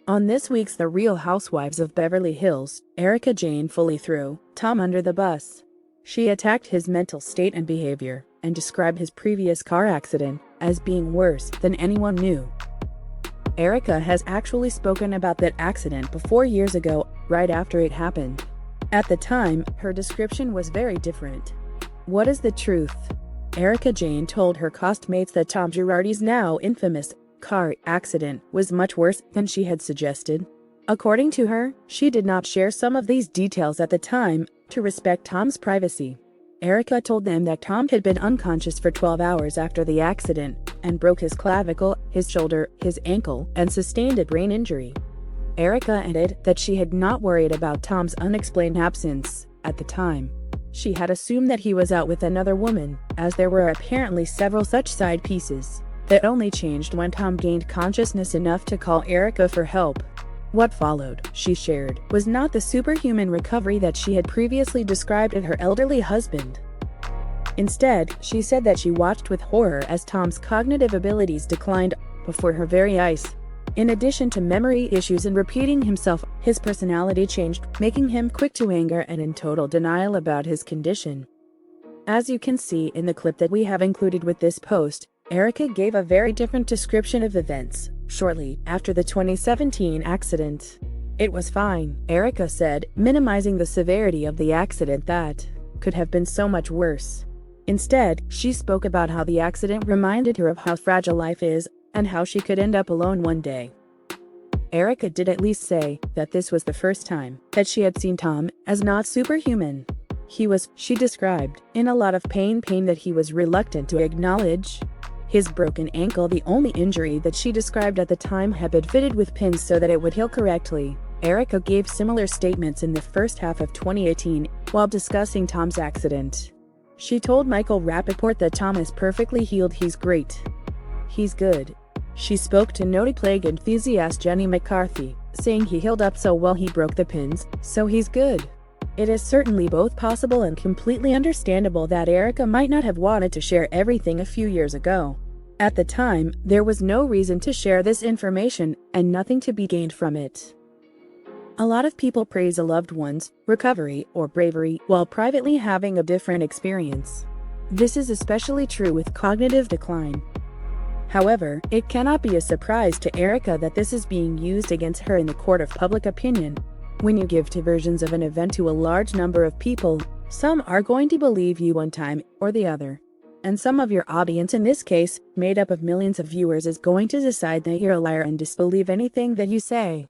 On this week's The Real Housewives of Beverly Hills, Erika Jayne fully threw Tom under the bus. She attacked his mental state and behavior, and described his previous car accident as being worse than anyone knew. Erika has actually spoken about that accident before years ago, right after it happened. At the time, her description was very different. What is the truth? Erika Jayne told her castmates that Tom Girardi's now infamous car accident was much worse than she had suggested. According to her, she did not share some of these details at the time to respect Tom's privacy. Erika told them that Tom had been unconscious for 12 hours after the accident and broke his clavicle, his shoulder, his ankle, and sustained a brain injury. Erika added that she had not worried about Tom's unexplained absence at the time. She had assumed that he was out with another woman, as there were apparently several such side pieces that only changed when Tom gained consciousness enough to call Erika for help. What followed, she shared, was not the superhuman recovery that she had previously described in her elderly husband. Instead, she said that she watched with horror as Tom's cognitive abilities declined before her very eyes. In addition to memory issues and repeating himself, his personality changed, making him quick to anger and in total denial about his condition. As you can see in the clip that we have included with this post, Erika gave a very different description of events shortly after the 2017 accident. It was fine, Erika said, minimizing the severity of the accident that could have been so much worse. Instead, she spoke about how the accident reminded her of how fragile life is and how she could end up alone one day. Erika did at least say that this was the first time that she had seen Tom as not superhuman. He was, she described, in a lot of pain that he was reluctant to acknowledge. His broken ankle, the only injury that she described at the time, had been fitted with pins so that it would heal correctly. Erika gave similar statements in the first half of 2018 while discussing Tom's accident. She told Michael Rappaport that Tom is perfectly healed. He's great. He's good. She spoke to noted plague enthusiast Jenny McCarthy, saying he healed up so well he broke the pins, so he's good. It is certainly both possible and completely understandable that Erika might not have wanted to share everything a few years ago. At the time, there was no reason to share this information and nothing to be gained from it. A lot of people praise a loved one's recovery or bravery while privately having a different experience. This is especially true with cognitive decline. However, it cannot be a surprise to Erika that this is being used against her in the court of public opinion. When you give two versions of an event to a large number of people, some are going to believe you one time or the other. And some of your audience, in this case, made up of millions of viewers, is going to decide that you're a liar and disbelieve anything that you say.